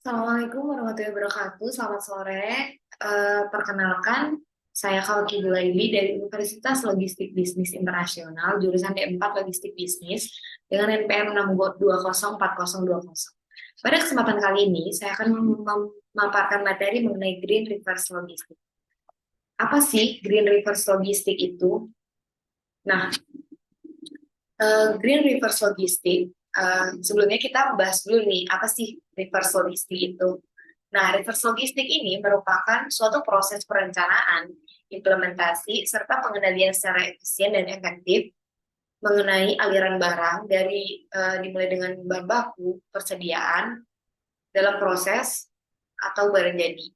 Assalamualaikum warahmatullahi wabarakatuh. Selamat sore. Perkenalkan, saya Kalki Bulaibi dari Universitas Logistik Bisnis Internasional, jurusan D4 Logistik Bisnis dengan NPM 6204040. Pada kesempatan kali ini, saya akan memaparkan materi mengenai Green Reverse Logistik. Apa sih Green Reverse Logistik itu? Nah, Green Reverse Logistik, sebelumnya kita bahas dulu nih, apa sih reverse logistik itu? Nah, reverse logistik ini merupakan suatu proses perencanaan, implementasi, serta pengendalian secara efisien dan efektif mengenai aliran barang dimulai dengan bahan baku, persediaan, dalam proses, atau barang jadi,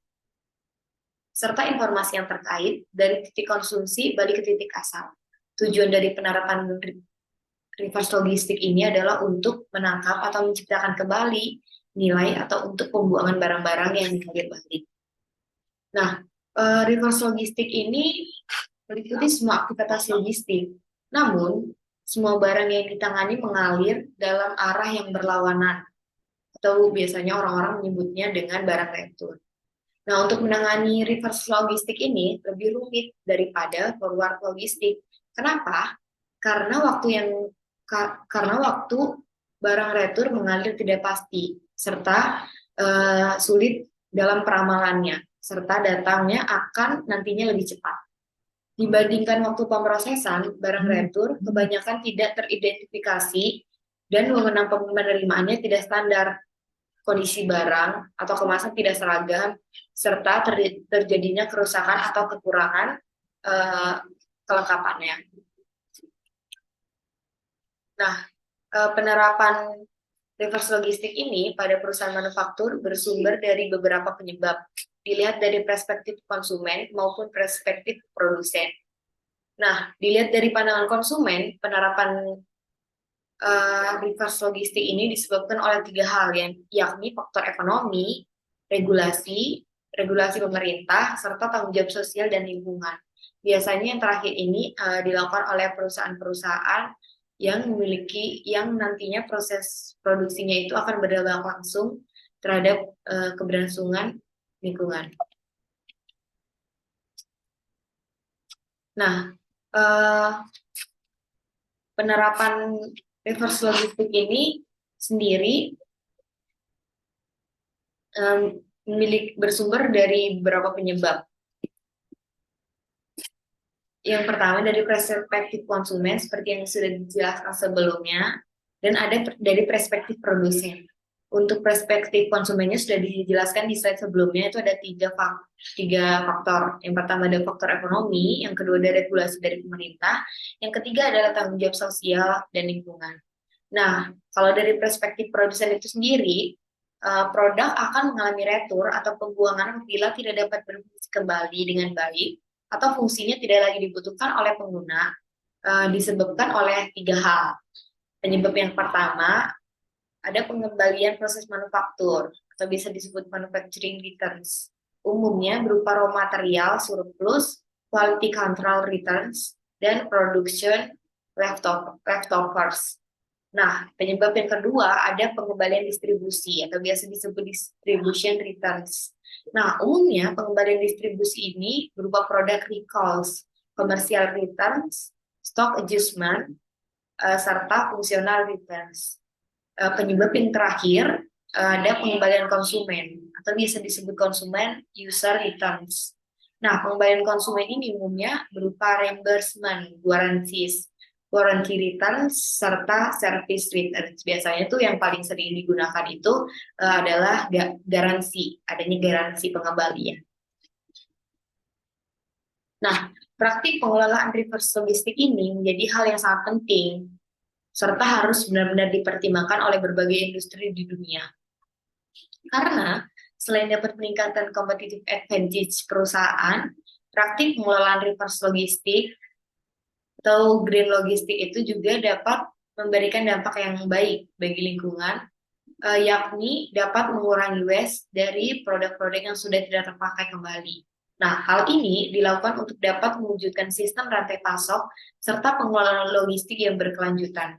serta informasi yang terkait dari titik konsumsi balik ke titik asal. Tujuan dari penerapan reverse logistik ini adalah untuk menangkap atau menciptakan kembali nilai atau untuk pembuangan barang-barang yang dikirim balik. Nah, reverse logistik ini meliputi semua aktivitas logistik. Namun, semua barang yang ditangani mengalir dalam arah yang berlawanan, atau biasanya orang-orang menyebutnya dengan barang retur. Nah, untuk menangani reverse logistik ini lebih rumit daripada forward logistik. Kenapa? Karena waktu barang retur mengalir tidak pasti serta sulit dalam peramalannya, serta datangnya akan nantinya lebih cepat. Dibandingkan waktu pemrosesan, barang retur kebanyakan tidak teridentifikasi dan wewenang penerimaannya tidak standar. Kondisi barang atau kemasan tidak seragam, serta terjadinya kerusakan atau kekurangan eh, kelengkapannya. Nah, penerapan reverse logistik ini pada perusahaan manufaktur bersumber dari beberapa penyebab, dilihat dari perspektif konsumen maupun perspektif produsen. Nah, dilihat dari pandangan konsumen, penerapan reverse logistik ini disebabkan oleh tiga hal, yakni faktor ekonomi, regulasi, regulasi pemerintah, serta tanggung jawab sosial dan lingkungan. Biasanya yang terakhir ini dilakukan oleh perusahaan-perusahaan yang nantinya proses produksinya itu akan berdampak langsung terhadap keberlangsungan lingkungan. Nah, uh, penerapan reverse logistik ini sendiri bersumber dari beberapa penyebab. Yang pertama dari perspektif konsumen seperti yang sudah dijelaskan sebelumnya, dan ada dari perspektif produsen. Untuk perspektif konsumennya sudah dijelaskan di slide sebelumnya, itu ada tiga faktor. Yang pertama ada faktor ekonomi, yang kedua ada regulasi dari pemerintah, yang ketiga adalah tanggung jawab sosial dan lingkungan. Nah, kalau dari perspektif produsen itu sendiri, produk akan mengalami retur atau pembuangan apabila tidak dapat berfungsi kembali dengan baik atau fungsinya tidak lagi dibutuhkan oleh pengguna, disebabkan oleh tiga hal. Penyebab yang pertama, ada pengembalian proses manufaktur atau bisa disebut manufacturing returns. Umumnya berupa raw material surplus, quality control returns, dan production leftovers. Nah, penyebab yang kedua ada pengembalian distribusi atau biasa disebut distribution returns. Nah, umumnya pengembalian distribusi ini berupa produk recalls, commercial returns, stock adjustment, serta fungsional returns. Penyebab yang terakhir ada pengembalian konsumen atau biasa disebut konsumen user returns. Nah, pengembalian konsumen ini umumnya berupa reimbursement, warranty returns, serta service returns. Biasanya tuh yang paling sering digunakan itu adalah garansi, adanya garansi pengembalian. Nah, praktik pengelolaan reverse logistik ini menjadi hal yang sangat penting, serta harus benar-benar dipertimbangkan oleh berbagai industri di dunia. Karena selain dapat meningkatkan competitive advantage perusahaan, praktik pengelolaan reverse logistik atau green logistik itu juga dapat memberikan dampak yang baik bagi lingkungan, yakni dapat mengurangi waste dari produk-produk yang sudah tidak terpakai kembali. Nah, hal ini dilakukan untuk dapat mewujudkan sistem rantai pasok serta pengelolaan logistik yang berkelanjutan.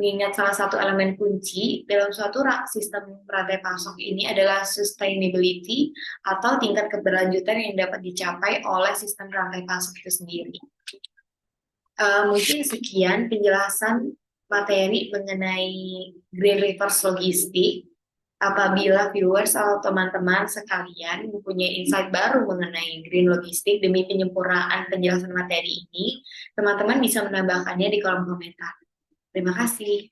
mengingat salah satu elemen kunci dalam suatu sistem rantai pasok ini adalah sustainability atau tingkat keberlanjutan yang dapat dicapai oleh sistem rantai pasok itu sendiri. Mungkin sekian penjelasan materi mengenai green reverse logistik. Apabila viewers atau teman-teman sekalian mempunyai insight baru mengenai green logistik demi penyempurnaan penjelasan materi ini, teman-teman bisa menambahkannya di kolom komentar. Terima kasih.